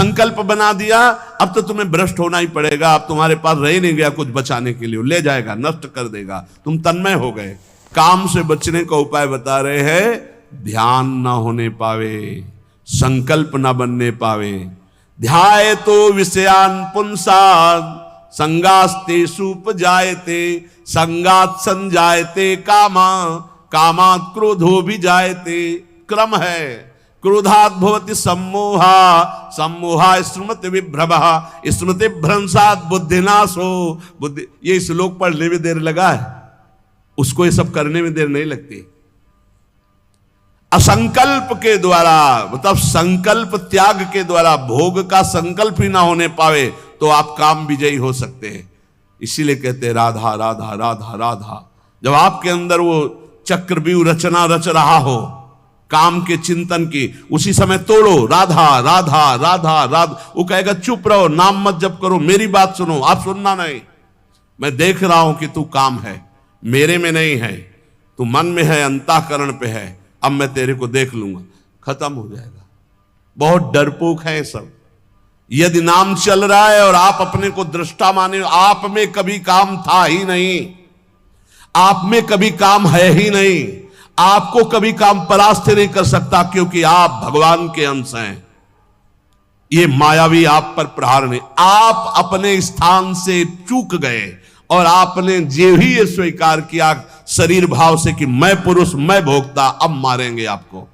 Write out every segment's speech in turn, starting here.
संकल्प बना दिया, अब तो तुम्हें भ्रष्ट होना ही पड़ेगा, अब तुम्हारे पास रह नहीं गया कुछ बचाने के लिए, ले जाएगा, नष्ट कर देगा, तुम तन्मय हो गए। काम से बचने का उपाय बता रहे हैं, ध्यान ना होने पावे, संकल्प ना बनने पावे। ध्याये तो विषयान पुंसाद संगास्ते सुपजायते, संगात संजायते कामा, कामात क्रोधो भी जायते। क्रम है, क्रोधात भवति सम्मोहा, सम्मोहा स्मृति विभ्रमः, स्मृति भ्रंशात बुद्धिनाशो। बुद्धि, ये श्लोक पढ़ने में देर लगा है, उसको ये सब करने में देर नहीं लगती। असंकल्प के द्वारा, मतलब संकल्प त्याग के द्वारा, भोग का संकल्प ही ना होने पावे तो आप काम विजयी हो सकते हैं। इसीलिए कहते हैं राधा राधा राधा राधा। जब आपके अंदर वो चक्रव्यूह रचना रच रहा हो काम के चिंतन की, उसी समय तोड़ो, राधा राधा राधा राधा। वो कहेगा चुप रहो, नाम मत जप करो, मेरी बात सुनो। आप सुनना नहीं, मैं देख रहा हूं कि तू काम है, मेरे में नहीं है, तू मन में है, अंतःकरण पे है, अब मैं तेरे को देख लूंगा, खत्म हो जाएगा। बहुत डरपोक है सब। यदि नाम चल रहा है और आप अपने को दृष्टा माने, आप में कभी काम था ही नहीं, आप में कभी काम है ही नहीं, आपको कभी काम परास्त नहीं कर सकता, क्योंकि आप भगवान के अंश हैं। ये मायावी आप पर प्रहार नहीं, आप अपने स्थान से चूक गए और आपने जे ही ये स्वीकार किया शरीर भाव से कि मैं पुरुष, मैं भोक्ता, अब मारेंगे आपको।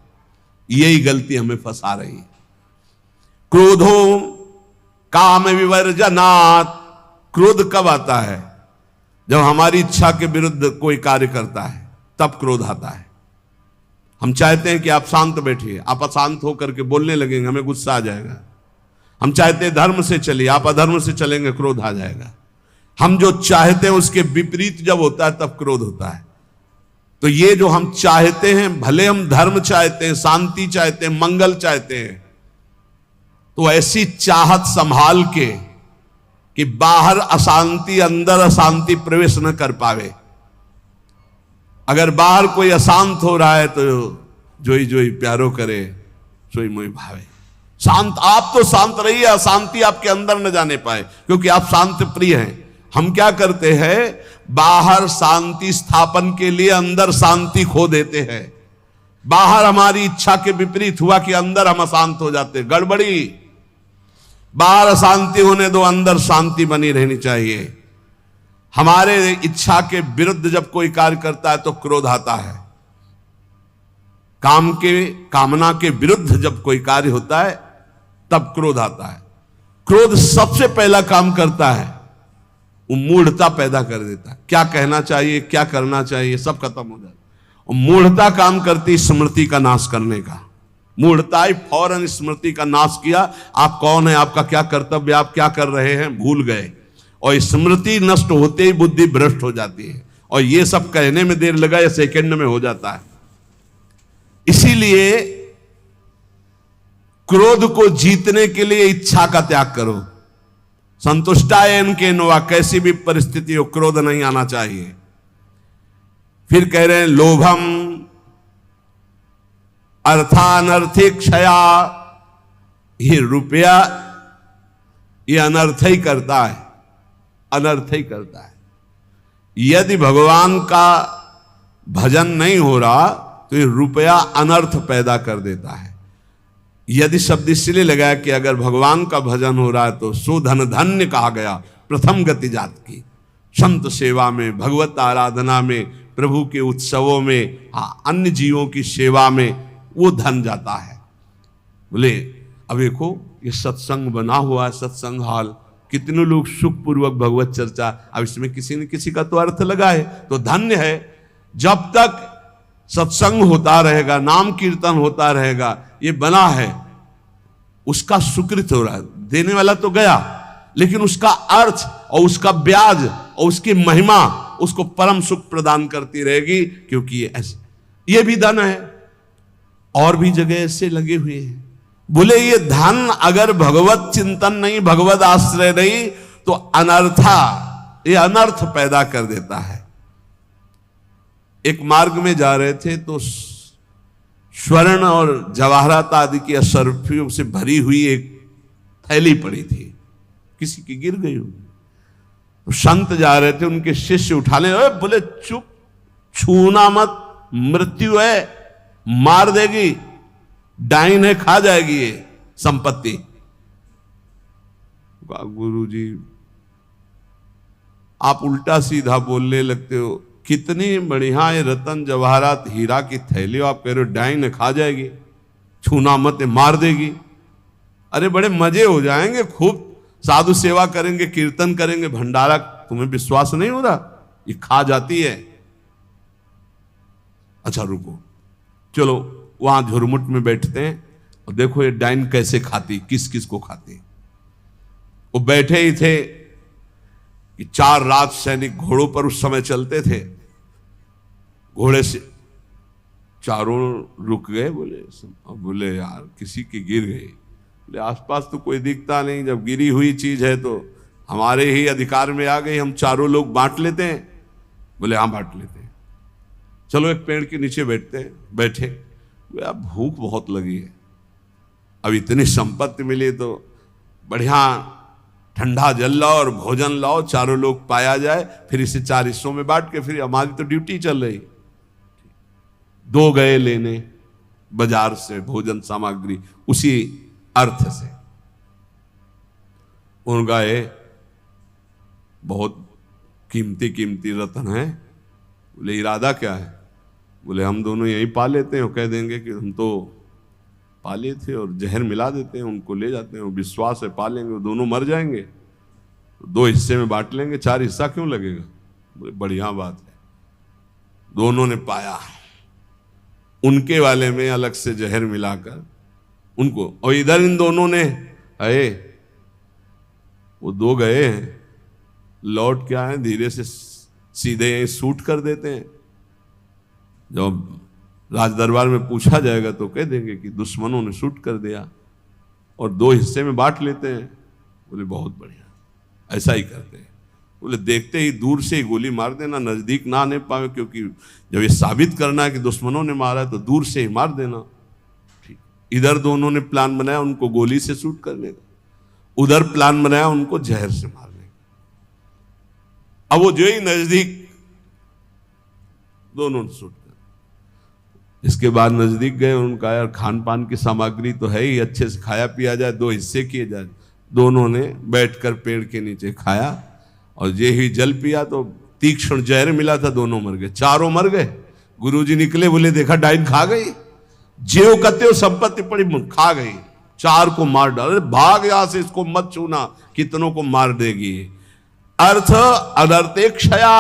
यही गलती हमें फंसा रही है। क्रोधो काम विवर्जनात्। क्रोध कब आता है? जब हमारी इच्छा के विरुद्ध कोई कार्य करता है, तब क्रोध आता है। हम चाहते हैं कि आप शांत बैठिए, आप अशांत होकर के बोलने लगेंगे, हमें गुस्सा आ जाएगा। हम चाहते हैं धर्म से चलिए, आप अधर्म से चलेंगे, क्रोध आ जाएगा। हम जो चाहते हैं उसके विपरीत जब होता है तब क्रोध होता है। तो ये जो हम चाहते हैं, भले हम धर्म चाहते हैं, शांति चाहते हैं, मंगल चाहते हैं, तो ऐसी चाहत संभाल के कि बाहर अशांति, अंदर अशांति प्रवेश न कर पावे। अगर बाहर कोई अशांत हो रहा है तो जोई जोई प्यारो करे, सोई मोई भावे। शांत, आप तो शांत रहिए, अशांति आपके अंदर न जाने पाए, क्योंकि आप शांति प्रिय हैं। हम क्या करते हैं, बाहर शांति स्थापन के लिए अंदर शांति खो देते हैं। बाहर हमारी इच्छा के विपरीत हुआ कि अंदर हम अशांत हो जाते, गड़बड़ी। बाहर अशांति होने दो, अंदर शांति बनी रहनी चाहिए। हमारे इच्छा के विरुद्ध जब कोई कार्य करता है तो क्रोध आता है। कामना के विरुद्ध जब कोई कार्य होता है तब क्रोध आता है। क्रोध सबसे पहला काम करता है, वो मूढ़ता पैदा कर देता है। क्या कहना चाहिए, क्या करना चाहिए, सब खत्म हो जाता है। और मूढ़ता काम करती स्मृति का नाश करने का। मूढ़ता ही फौरन स्मृति का नाश किया। आप कौन है, आपका क्या कर्तव्य, आप क्या कर रहे हैं, भूल गए। और स्मृति नष्ट होते ही बुद्धि भ्रष्ट हो जाती है। और ये सब कहने में देर लगा या सेकंड में हो जाता है। इसीलिए क्रोध को जीतने के लिए इच्छा का त्याग करो। संतुष्टायन के नोवा, कैसी भी परिस्थिति हो क्रोध नहीं आना चाहिए। फिर कह रहे हैं लोभम अर्थानर्थिक क्षया। ये रुपया ये अनर्थ ही करता है, अनर्थ ही करता है। यदि भगवान का भजन नहीं हो रहा तो ये रुपया अनर्थ पैदा कर देता है। यदि शब्द इसलिए लगाया कि अगर भगवान का भजन हो रहा है तो सुधन धन्य कहा गया। प्रथम गति जात की संत सेवा में, भगवत आराधना में, प्रभु के उत्सवों में, अन्य जीवों की सेवा में वो धन जाता है। बोले अब देखो ये सत्संग बना हुआ है, सत्संग हॉल, कितने लोग सुखपूर्वक भगवत चर्चा, अब इसमें किसी न किसी का तो अर्थ लगा है, तो धन्य है। जब तक सत्संग होता रहेगा, नाम कीर्तन होता रहेगा, ये बना है, उसका सुकृत हो रहा है। देने वाला तो गया, लेकिन उसका अर्थ और उसका ब्याज और उसकी महिमा उसको परम सुख प्रदान करती रहेगी, क्योंकि ये ऐसे, ये भी धन है। और भी जगह ऐसे लगे हुए हैं। बोले ये धन अगर भगवत चिंतन नहीं, भगवत आश्रय नहीं, तो अनर्था, ये अनर्थ पैदा कर देता है। एक मार्ग में जा रहे थे तो स्वर्ण और जवाहरात आदि की असरफियों से भरी हुई एक थैली पड़ी थी, किसी की गिर गई होगी। तो संत जा रहे थे, उनके शिष्य उठाने, बोले चुप, छूना मत, मृत्यु है, मार देगी, डाइन है, खा जाएगी ये संपत्ति। गुरु जी आप उल्टा सीधा बोलने लगते हो, कितनी बढ़िया ये रतन जवाहरात हीरा की थैली, आप कह रहे हो डाइन खा जाएगी, छूना मत, मार देगी। अरे बड़े मजे हो जाएंगे, खूब साधु सेवा करेंगे, कीर्तन करेंगे, भंडारा, तुम्हें विश्वास नहीं हो रहा ये खा जाती है। अच्छा रुको, चलो वहां झुरमुट में बैठते हैं और देखो ये डाइन कैसे खाती, किस किस को खाती। वो बैठे ही थे कि 4 राज सैनिक घोड़ों पर उस समय चलते थे, घोड़े से चारों रुक गए, बोले यार किसी की गिर गई, बोले आसपास तो कोई दिखता नहीं, जब गिरी हुई चीज है तो हमारे ही अधिकार में आ गई, हम चारों लोग बांट लेते हैं। बोले हाँ बांट लेते हैं, चलो एक पेड़ के नीचे बैठते हैं। बैठे, बोले भूख बहुत लगी है, अब इतनी संपत्ति मिली तो बढ़िया ठंडा जल लाओ और भोजन लाओ, चारों लोग पाया जाए, फिर इसे 4 हिस्सों में बांट के, फिर हमारी तो ड्यूटी चल रही। 2 गए लेने बाजार से भोजन सामग्री, उसी अर्थ से उन गए, बहुत कीमती कीमती रत्न है। बोले इरादा क्या है? बोले हम दोनों यहीं पा लेते हैं, कह देंगे कि हम तो पाले थे और जहर मिला देते हैं, उनको ले जाते हैं, विश्वास है पालेंगे, वो दोनों मर जाएंगे, तो 2 हिस्से में बांट लेंगे, 4 हिस्सा क्यों लगेगा? बोले बढ़िया बात है। दोनों ने पाया, उनके वाले में अलग से जहर मिलाकर उनको, और इधर इन दोनों ने आए, वो 2 गए हैं, लौट क्या है धीरे से सीधे यहीं शूट कर देते हैं। जब राज दरबार में पूछा जाएगा तो कह देंगे कि दुश्मनों ने शूट कर दिया, और 2 हिस्से में बांट लेते हैं। बोले बहुत बढ़िया, ऐसा ही करते हैं। बोले देखते ही दूर से ही गोली मार देना, नजदीक ना आने पावे, क्योंकि जब ये साबित करना है कि दुश्मनों ने मारा है तो दूर से ही मार देना। ठीक, इधर दोनों ने प्लान बनाया उनको गोली से शूट करने का, उधर प्लान बनाया उनको जहर से मारने का। अब वो जो ही नजदीक, दोनों ने शूट। इसके बाद नजदीक गए, उनका यार खान पान की सामग्री तो है ही, अच्छे से खाया पिया जाए, 2 हिस्से किए जाए। दोनों ने बैठकर पेड़ के नीचे खाया, और ये ही जल पिया तो तीक्ष्ण जहर मिला था, दोनों मर गए, चारों मर गए। गुरुजी निकले, बोले देखा डाइन खा गई, जेव कहते हो संपत्ति पड़ी खा गई, 4 को मार डाले, भाग यहां से, इसको मत छूना, कितनों को मार देगी। अर्थ अनर्थे क्षया,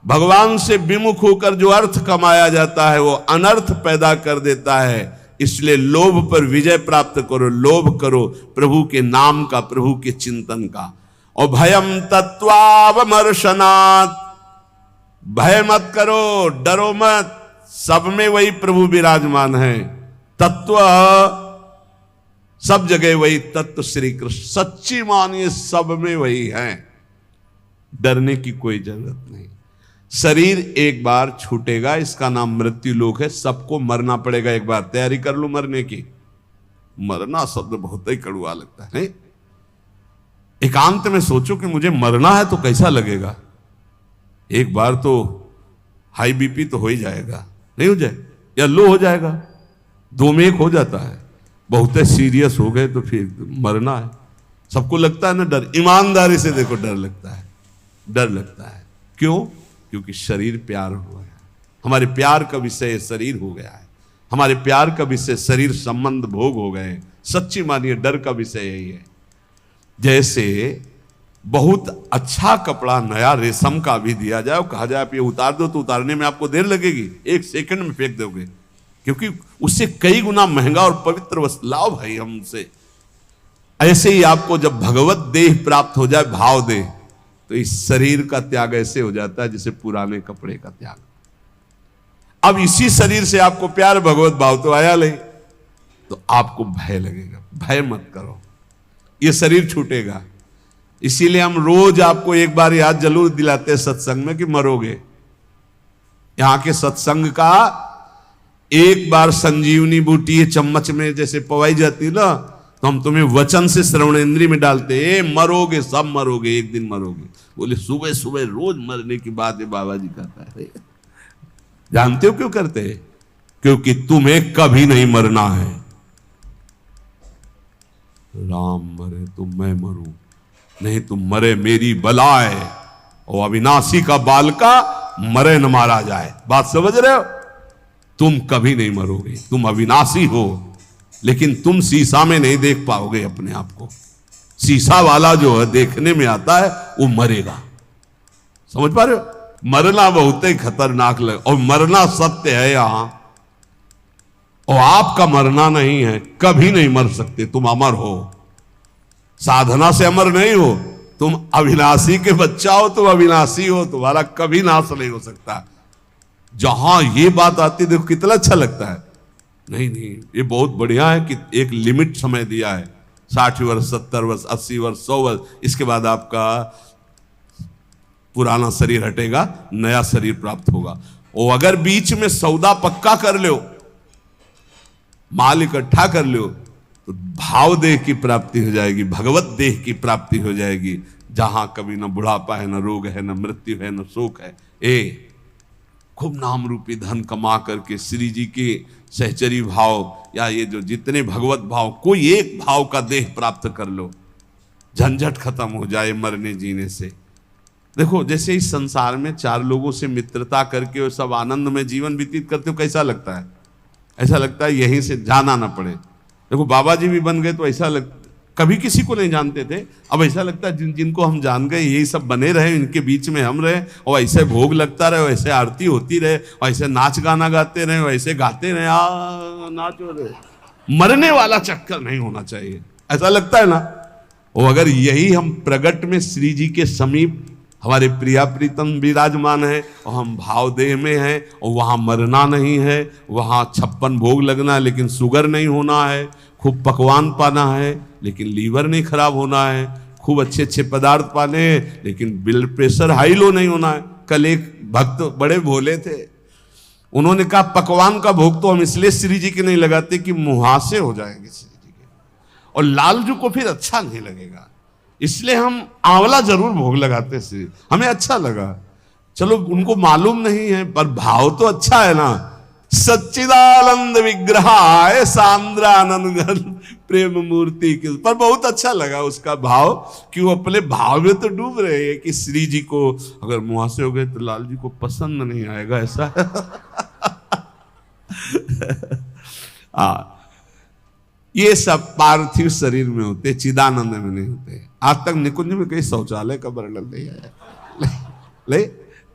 भगवान से विमुख होकर जो अर्थ कमाया जाता है वो अनर्थ पैदा कर देता है। इसलिए लोभ पर विजय प्राप्त करो, लोभ करो प्रभु के नाम का, प्रभु के चिंतन का। और भयम तत्वावमर्शनात्, भय मत करो, डरो मत, सब में वही प्रभु विराजमान है। तत्व सब जगह वही तत्व श्री कृष्ण, सच्ची मानिए सब में वही है, डरने की कोई जरूरत नहीं। शरीर एक बार छूटेगा, इसका नाम मृत्यु लोक है, सबको मरना पड़ेगा एक बार, तैयारी कर लो मरने की। मरना शब्द बहुत ही कड़वा लगता है, नहीं? एकांत में सोचो कि मुझे मरना है तो कैसा लगेगा। एक बार तो हाई बीपी तो हो ही जाएगा, नहीं हो जाए, या लो हो जाएगा, 2 में 1 हो जाता है। बहुत सीरियस हो गए तो फिर मरना है, सबको लगता है ना डर। ईमानदारी से देखो, डर लगता है, डर लगता है। क्यों? क्योंकि शरीर प्यार हो गया, हमारे प्यार का विषय शरीर हो गया है, हमारे प्यार का विषय शरीर संबंध भोग हो गए। सच्ची मानिए डर का विषय यही है। जैसे बहुत अच्छा कपड़ा नया रेशम का भी दिया जाए, कहा जाए आप ये उतार दो, तो उतारने में आपको देर लगेगी, 1 सेकंड में फेंक दोगे, क्योंकि उससे कई गुना महंगा और पवित्र वस्त्र लाओ भाई हमसे। ऐसे ही आपको जब भगवत देह प्राप्त हो जाए, भाव दे, तो इस शरीर का त्याग ऐसे हो जाता है जैसे पुराने कपड़े का त्याग। अब इसी शरीर से आपको प्यार भगवत भाव तो आया नहीं, तो आपको भय लगेगा। भय मत करो, ये शरीर छूटेगा। इसीलिए हम रोज आपको एक बार याद जरूर दिलाते हैं सत्संग में कि मरोगे। यहां के सत्संग का एक बार संजीवनी बूटी चम्मच में जैसे पवाई जाती है ना, तो हम तुम्हें वचन से श्रवणेंद्रिय में डालते, ए मरोगे, सब मरोगे, एक दिन मरोगे। बोले सुबह सुबह रोज मरने की बात है बाबा जी कहता है। जानते हो क्यों करते हैं? क्योंकि तुम्हें कभी नहीं मरना है। राम मरे तो मैं मरूं, नहीं तुम मरे मेरी बला है। और अविनाशी का बालका मरे न मारा जाए। बात समझ रहे हो? तुम कभी नहीं मरोगे, तुम अविनाशी हो, लेकिन तुम शीशा में नहीं देख पाओगे अपने आप को। शीशा वाला जो है देखने में आता है वो मरेगा। समझ पा रहे हो? मरना बहुत ही खतरनाक लगे, और मरना सत्य है यहां, और आपका मरना नहीं है। कभी नहीं मर सकते, तुम अमर हो। साधना से अमर नहीं हो, तुम अविनाशी के बच्चा हो, तुम अविनाशी हो, तुम्हारा कभी नाश नहीं हो सकता। जहां ये बात आती देखो कितना अच्छा लगता है। नहीं नहीं, ये बहुत बढ़िया है कि एक लिमिट समय दिया है, 60 वर्ष, 70 वर्ष, 80 वर्ष, 100 वर्ष, इसके बाद आपका पुराना शरीर हटेगा, नया शरीर प्राप्त होगा। और अगर बीच में सौदा पक्का कर लो, माल इकट्ठा कर लो, तो भाव देह की प्राप्ति हो जाएगी, भगवत देह की प्राप्ति हो जाएगी, जहां कभी न बुढ़ापा है, न रोग है, न मृत्यु है, न शोक है। खूब नाम रूपी धन कमा करके श्री जी के सहचरी भाव या ये जो जितने भगवत भाव, कोई एक भाव का देह प्राप्त कर लो, झंझट खत्म हो जाए मरने जीने से। देखो जैसे इस संसार में 4 लोगों से मित्रता करके और सब आनंद में जीवन व्यतीत करते हो, कैसा लगता है? ऐसा लगता है यहीं से जाना ना पड़े। देखो बाबा जी भी बन गए तो ऐसा कभी किसी को नहीं जानते थे, अब ऐसा लगता है जिनको हम जान गए यही सब बने रहे, इनके बीच में हम रहे, और ऐसे भोग लगता रहे, वैसे आरती होती रहे, और ऐसे नाच गाना गाते रहे, वैसे गाते रहे, नाचो रहे। मरने वाला चक्कर नहीं होना चाहिए, ऐसा लगता है ना। और अगर यही हम प्रगट में श्री जी के समीप हमारे प्रिया प्रीतम विराजमान है, और हम भाव देह में हैं, और वहाँ मरना नहीं है, वहाँ 56 भोग लगना है लेकिन शुगर नहीं होना है, खूब पकवान पाना है लेकिन लीवर नहीं खराब होना है, खूब अच्छे अच्छे पदार्थ पाने हैं लेकिन ब्लड प्रेशर हाई लो नहीं होना है। कल एक भक्त बड़े भोले थे, उन्होंने कहा पकवान का भोग तो हम इसलिए श्री जी के नहीं लगाते कि मुहासे हो जाएंगे श्री जी के, और लालजू को फिर अच्छा नहीं लगेगा, इसलिए हम आंवला जरूर भोग लगाते श्री, हमें अच्छा लगा। चलो उनको मालूम नहीं है, पर भाव तो अच्छा है ना। सच्चिदानंद विग्रहाय सांद्रानंद प्रेम मूर्ति के, पर बहुत अच्छा लगा उसका भाव कि वो अपने भाव में तो डूब रहे हैं कि श्री जी को अगर मुहासे हो गए तो लाल जी को पसंद नहीं आएगा, ऐसा। ये सब पार्थिव शरीर में होते, चिदानंद में नहीं होते। आज तक निकुंज में कहीं शौचालय का वर्णन नहीं आया,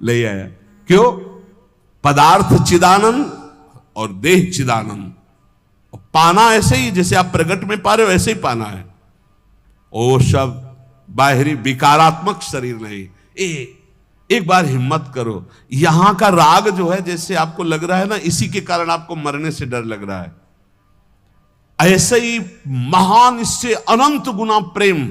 ले आया। क्यों? पदार्थ चिदानंद और देह चिदानंद। पाना ऐसे ही जैसे आप प्रगट में पा रहे हो ऐसे ही पाना है, और सब बाहरी विकारात्मक शरीर नहीं। एक बार हिम्मत करो, यहां का राग जो है जैसे आपको लग रहा है ना, इसी के कारण आपको मरने से डर लग रहा है, ऐसे ही महान इससे अनंत गुना प्रेम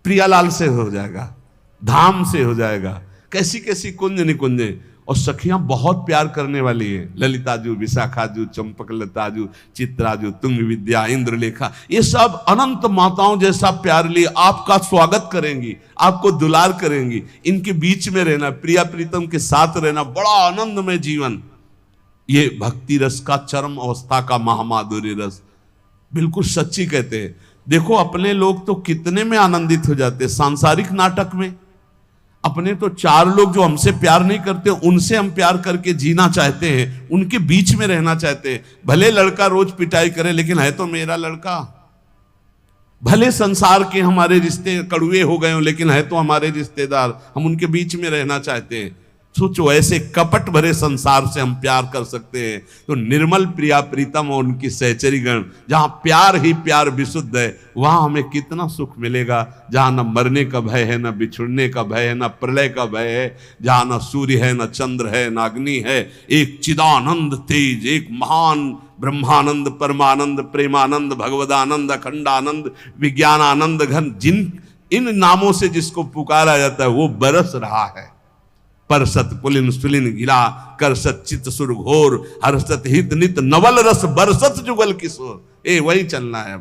प्रियालाल से हो जाएगा, धाम से हो जाएगा। कैसी कैसी कुंज निकुंजे, और सखियां बहुत प्यार करने वाली है, ललिताजू, विशाखाजू, चंपकलताजू, चित्राजू, तुंग विद्या, इंद्रलेखा, ये सब अनंत माताओं जैसा प्यार लिए आपका स्वागत करेंगी, आपको दुलार करेंगी। इनके बीच में रहना, प्रिया प्रीतम के साथ रहना, बड़ा आनंदमय जीवन। ये भक्ति रस का चरम अवस्था का महामाधुर्य रस, बिल्कुल सच्ची कहते हैं। देखो अपने लोग तो कितने में आनंदित हो जाते हैं सांसारिक नाटक में। अपने तो 4 लोग जो हमसे प्यार नहीं करते, उनसे हम प्यार करके जीना चाहते हैं, उनके बीच में रहना चाहते हैं। भले लड़का रोज पिटाई करे लेकिन है तो मेरा लड़का। भले संसार के हमारे रिश्ते कड़ुए हो गए हो लेकिन है तो हमारे रिश्तेदार, हम उनके बीच में रहना चाहते हैं। सोचो ऐसे कपट भरे संसार से हम प्यार कर सकते हैं, तो निर्मल प्रिया प्रीतम और उनकी सहचरी गण, जहां प्यार ही प्यार विशुद्ध है, वहां हमें कितना सुख मिलेगा। जहां न मरने का भय है, न बिछुड़ने का भय है, न प्रलय का भय है, जहां न सूर्य है, न चंद्र है, न अग्नि है। एक चिदानंद तेज, एक महान ब्रह्मानंद, परमानंद, प्रेमानंद, भगवदानंद, अखंडानंद, विज्ञानानंद घन, जिन इन नामों से जिसको पुकारा जाता है वो बरस रहा है। परसत पुलिन सुलिन गिला, करसत चित सुर घोर, हर्षत हित नित नवल रस, बरसत जुगल किशोर। वही चलना है अब।